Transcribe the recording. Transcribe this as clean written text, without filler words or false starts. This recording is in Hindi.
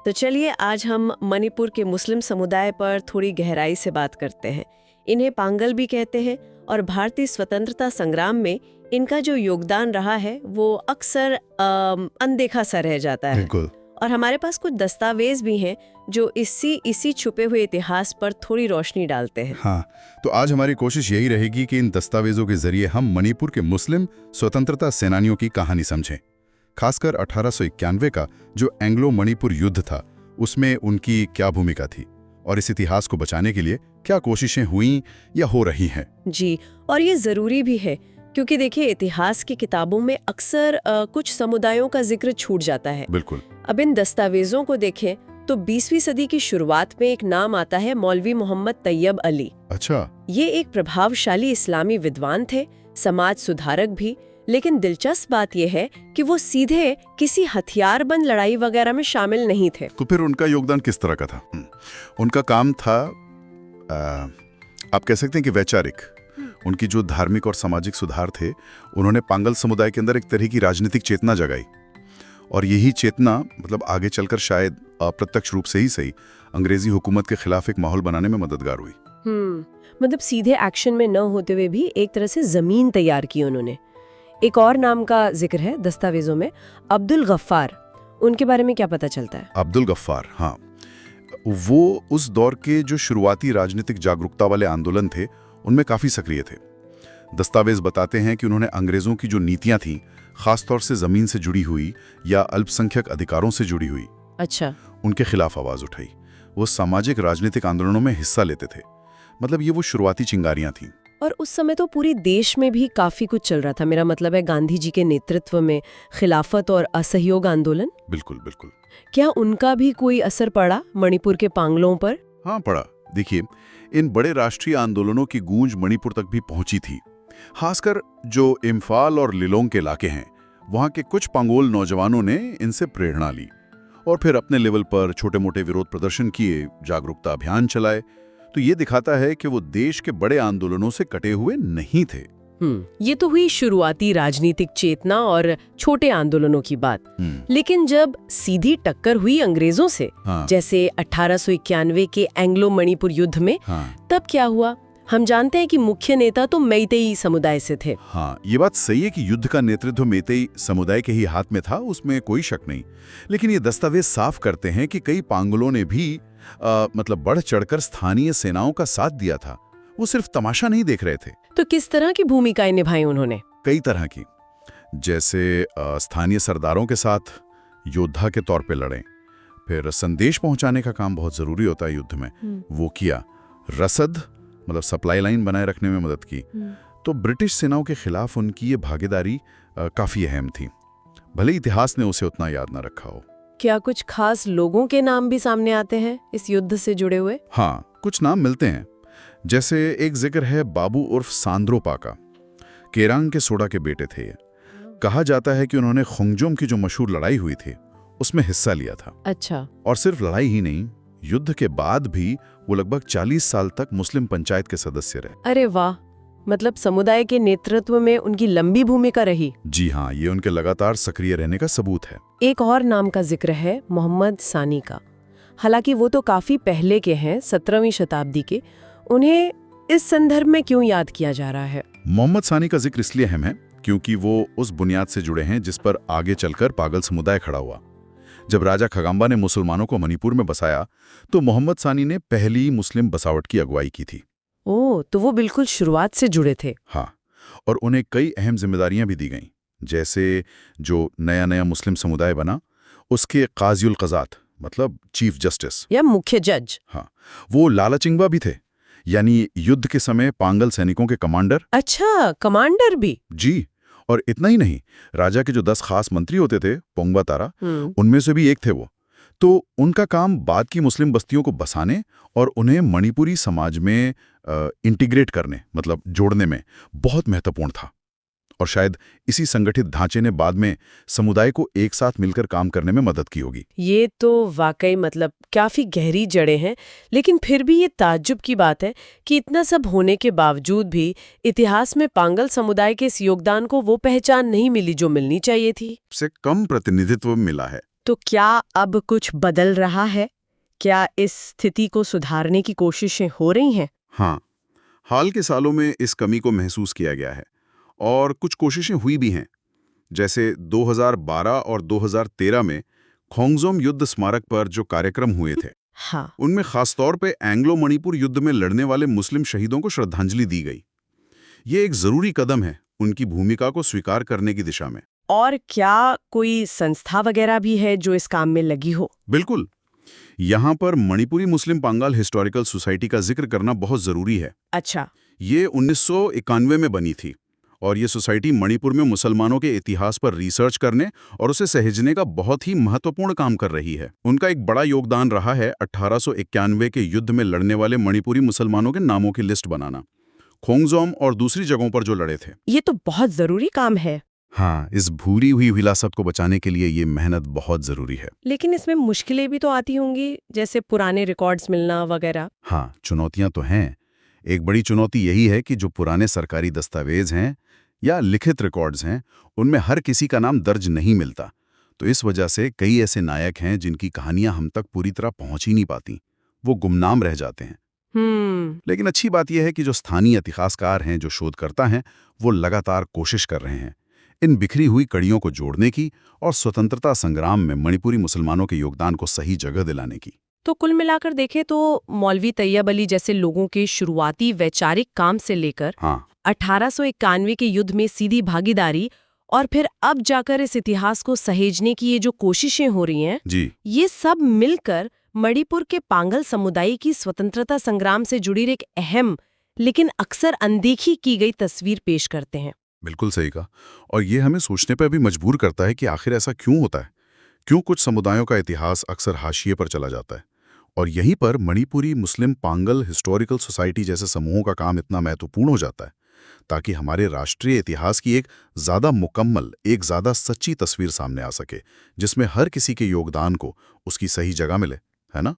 तो चलिए आज हम मणिपुर के मुस्लिम समुदाय पर थोड़ी गहराई से बात करते हैं। इन्हें पांगल भी कहते हैं और भारतीय स्वतंत्रता संग्राम में इनका जो योगदान रहा है वो अक्सर अनदेखा सा रह जाता है। बिल्कुल। और हमारे पास कुछ दस्तावेज भी हैं जो इसी छुपे हुए इतिहास पर थोड़ी रोशनी डालते हैं। हाँ, तो आज हमारी कोशिश यही रहेगी कि इन दस्तावेजों के जरिए हम मणिपुर के मुस्लिम स्वतंत्रता सेनानियों की कहानी समझें। खासकर 1891 का जो एंग्लो मणिपुर युद्ध था, उसमें उनकी क्या भूमिका थी और इस इतिहास को बचाने के लिए क्या कोशिशें हुई या हो रही हैं। जी, और ये जरूरी भी है क्योंकि देखिए इतिहास की किताबों में अक्सर कुछ समुदायों का जिक्र छूट जाता है। बिल्कुल। अब इन दस्तावेजों को देखें तो 20वीं सदी की शुरुआत में एक नाम आता है मौलवी मोहम्मद तैयब अली। अच्छा। ये एक प्रभावशाली इस्लामी विद्वान थे, समाज सुधारक भी, लेकिन दिलचस्प बात यह है कि वो सीधे किसी हथियारबंद लड़ाई वगैरह में शामिल नहीं थे। तो फिर उनका योगदान किस तरह का था? उनका काम था आप कह सकते हैं कि वैचारिक। उनकी जो धार्मिक और सामाजिक सुधार थे, उन्होंने पांगल समुदाय के अंदर एक तरह की राजनीतिक चेतना जगाई और यही चेतना मतलब आगे चलकर शायद अप्रत्यक्ष रूप से ही सही अंग्रेजी हुकूमत के खिलाफ एक माहौल बनाने में मददगार हुई। मतलब सीधे एक्शन में न होते हुए भी एक तरह से जमीन तैयार की उन्होंने। एक और नाम का जिक्र है दस्तावेजों में, अब्दुल गफ्फार। उनके बारे में क्या पता चलता है? अब्दुल गफ्फार, हाँ, वो उस दौर के जो शुरुआती राजनीतिक जागरूकता वाले आंदोलन थे उनमें काफी सक्रिय थे। दस्तावेज बताते हैं कि उन्होंने अंग्रेजों की जो नीतियां थीं, खासतौर से जमीन से जुड़ी हुई या अल्पसंख्यक अधिकारों से जुड़ी हुई, अच्छा, उनके खिलाफ आवाज उठाई। वो सामाजिक राजनीतिक आंदोलनों में हिस्सा लेते थे। मतलब ये वो शुरुआती चिंगारियां थीं। और उस समय तो पूरी देश में भी काफी कुछ चल रहा था। मेरा मतलब है गांधी जी के नेतृत्व में खिलाफत और असहयोग आंदोलन। बिल्कुल बिल्कुल। क्या उनका भी कोई असर पड़ा मणिपुर के पांगलों पर? हाँ, पड़ा। देखिए, इन बड़े राष्ट्रीय आंदोलनों की गूंज मणिपुर तक भी पहुंची थी। खासकर जो इम्फाल और लिलोंग के इलाके हैं, वहां के कुछ पांगोल नौजवानों ने इनसे प्रेरणा ली और फिर अपने लेवल पर छोटे मोटे विरोध प्रदर्शन किए, जागरूकता अभियान चलाए। तो ये दिखाता है कि वो देश के बड़े आंदोलनों से कटे हुए नहीं थे। ये तो हुई शुरुआती राजनीतिक चेतना और छोटे आंदोलनों की बात। लेकिन जब सीधी टक्कर हुई अंग्रेजों से, जैसे 1891 के एंग्लो मणिपुर युद्ध में, तब क्या हुआ? हम जानते हैं कि मुख्य नेता तो मेइतेई समुदाय से थे। हाँ, ये बात सही है कि युद्ध का नेतृत्व मेइतेई समुदाय के ही हाथ में था, उसमें कोई शक नहीं। लेकिन ये दस्तावेज साफ करते हैं कि कई पांगलों ने भी मतलब बढ़ चढ़कर स्थानीय सेनाओं का साथ दिया था। वो सिर्फ तमाशा नहीं देख रहे थे। तो किस तरह की भूमिकाएं निभाई उन्होंने? कई तरह की। जैसे स्थानीय सरदारों के साथ योद्धा के तौर पे लड़े, फिर संदेश पहुंचाने का काम बहुत जरूरी होता है युद्ध में, वो किया। रसद मतलब सप्लाई लाइन बनाए रखने में मदद की। तो ब्रिटिश सेनाओं के खिलाफ उनकी ये भागीदारी काफी अहम थी, भले इतिहास ने उसे उतना याद ना रखा हो। क्या कुछ खास लोगों के नाम भी सामने आते हैं इस युद्ध से जुड़े हुए? हाँ, कुछ नाम मिलते हैं। जैसे एक जिक्र है बाबू उर्फ सांद्रोपा का। केरांग के सोडा के बेटे थे। कहा जाता है कि उन्होंने खुंगजुम की जो मशहूर लड़ाई हुई थी उसमें हिस्सा लिया था। अच्छा। और सिर्फ लड़ाई ही नहीं, युद्ध के बाद भी वो लगभग 40 साल तक मुस्लिम पंचायत के सदस्य रहे। अरे वाह, मतलब समुदाय के नेतृत्व में उनकी लंबी भूमिका रही। जी हाँ, ये उनके लगातार सक्रिय रहने का सबूत है। एक और नाम का जिक्र है मोहम्मद सानी का। हालांकि वो तो काफी पहले के हैं, 17वीं शताब्दी के। उन्हें इस संदर्भ में क्यों याद किया जा रहा है? मोहम्मद सानी का जिक्र इसलिए अहम है क्योंकि वो उस बुनियाद से जुड़े हैं जिस पर आगे चलकर पागल समुदाय खड़ा हुआ। जब राजा खगाम्बा ने मुसलमानों को मणिपुर में बसाया तो मोहम्मद सानी ने पहली मुस्लिम बसावट की अगुवाई की थी। ओह, तो वो बिल्कुल शुरुआत से जुड़े थे। हाँ, और उन्हें कई अहम जिम्मेदारियां भी दी गईं। जैसे जो नया मुस्लिम समुदाय बना, उसके काज़ीउल क़ज़ात मतलब चीफ जस्टिस या मुख्य जज, हाँ, वो लाला चिंगबा भी थे, यानी युद्ध के समय पांगल सैनिकों के कमांडर। अच्छा, कमांडर भी? जी, और इतना ही नहीं, राजा के जो 10 खास मंत्री होते थे, पोंगबा तारा, उनमें से भी एक थे वो। तो उनका काम बाद की मुस्लिम बस्तियों को बसाने और उन्हें मणिपुरी समाज में इंटीग्रेट करने मतलब जोड़ने में बहुत महत्वपूर्ण था। और शायद इसी संगठित ढांचे ने बाद में समुदाय को एक साथ मिलकर काम करने में मदद की होगी। ये तो वाकई मतलब काफी गहरी जड़ें हैं। लेकिन फिर भी ये ताज्जुब की बात है कि इतना सब होने के बावजूद भी इतिहास में पांगल समुदाय के इस योगदान को वो पहचान नहीं मिली जो मिलनी चाहिए थी। से कम प्रतिनिधित्व मिला है। तो क्या अब कुछ बदल रहा है? क्या इस स्थिति को सुधारने की कोशिशें हो रही हैं? हाँ, हाल के सालों में इस कमी को महसूस किया गया है और कुछ कोशिशें हुई भी हैं। जैसे 2012 और 2013 में खोंगजोम युद्ध स्मारक पर जो कार्यक्रम हुए थे, हाँ। उनमें खासतौर पे एंग्लो मणिपुर युद्ध में लड़ने वाले मुस्लिम शहीदों को श्रद्धांजलि दी गई। ये एक जरूरी कदम है उनकी भूमिका को स्वीकार करने की दिशा में। और क्या कोई संस्था वगैरह भी है जो इस काम में लगी हो? बिल्कुल। यहाँ पर मणिपुरी मुस्लिम पांगाल हिस्टोरिकल सोसाइटी का जिक्र करना बहुत जरूरी है। अच्छा। ये 1991 में बनी थी और ये सोसाइटी मणिपुर में मुसलमानों के इतिहास पर रिसर्च करने और उसे सहेजने का बहुत ही महत्वपूर्ण काम कर रही है। उनका एक बड़ा योगदान रहा है 1891 के युद्ध में लड़ने वाले मणिपुरी मुसलमानों के नामों की लिस्ट बनाना, खोंगजोम और दूसरी जगहों पर जो लड़े थे। ये तो बहुत जरूरी काम है। हाँ, इस भूली हुई विरासत को बचाने के लिए ये मेहनत बहुत जरूरी है। लेकिन इसमें मुश्किलें भी तो आती होंगी, जैसे पुराने रिकॉर्ड्स मिलना वगैरह। हाँ, चुनौतियां तो हैं। एक बड़ी चुनौती यही है कि जो पुराने सरकारी दस्तावेज हैं या लिखित रिकॉर्ड्स हैं, उनमें हर किसी का नाम दर्ज नहीं मिलता। तो इस वजह से कई ऐसे नायक हैं जिनकी कहानियां हम तक पूरी तरह पहुंच ही नहीं पाती, वो गुमनाम रह जाते हैं। लेकिन अच्छी बात यह है कि जो स्थानीय इतिहासकार हैं, जो शोधकर्ता हैं, वो लगातार कोशिश कर रहे हैं इन बिखरी हुई कड़ियों को जोड़ने की और स्वतंत्रता संग्राम में मणिपुरी मुसलमानों के योगदान को सही जगह दिलाने की। तो कुल मिलाकर देखें तो मौलवी तैयब अली जैसे लोगों के शुरुआती वैचारिक काम से लेकर 1891 के युद्ध में सीधी भागीदारी और फिर अब जाकर इस इतिहास को सहेजने की ये जो कोशिशें हो रही हैं जी, ये सब मिलकर मणिपुर के पांगल समुदाय की स्वतंत्रता संग्राम से जुड़ी एक अहम लेकिन अक्सर अनदेखी की गई तस्वीर पेश करते हैं। बिल्कुल सही कहा। और ये हमें सोचने पर भी मजबूर करता है कि आखिर ऐसा क्यों होता है, क्यों कुछ समुदायों का इतिहास अक्सर हाशिए पर चला जाता है। और यहीं पर मणिपुरी मुस्लिम पांगल हिस्टोरिकल सोसाइटी जैसे समूहों का काम इतना महत्वपूर्ण हो जाता है, ताकि हमारे राष्ट्रीय इतिहास की एक ज़्यादा मुकम्मल, एक ज़्यादा सच्ची तस्वीर सामने आ सके, जिसमें हर किसी के योगदान को उसकी सही जगह मिले, है ना?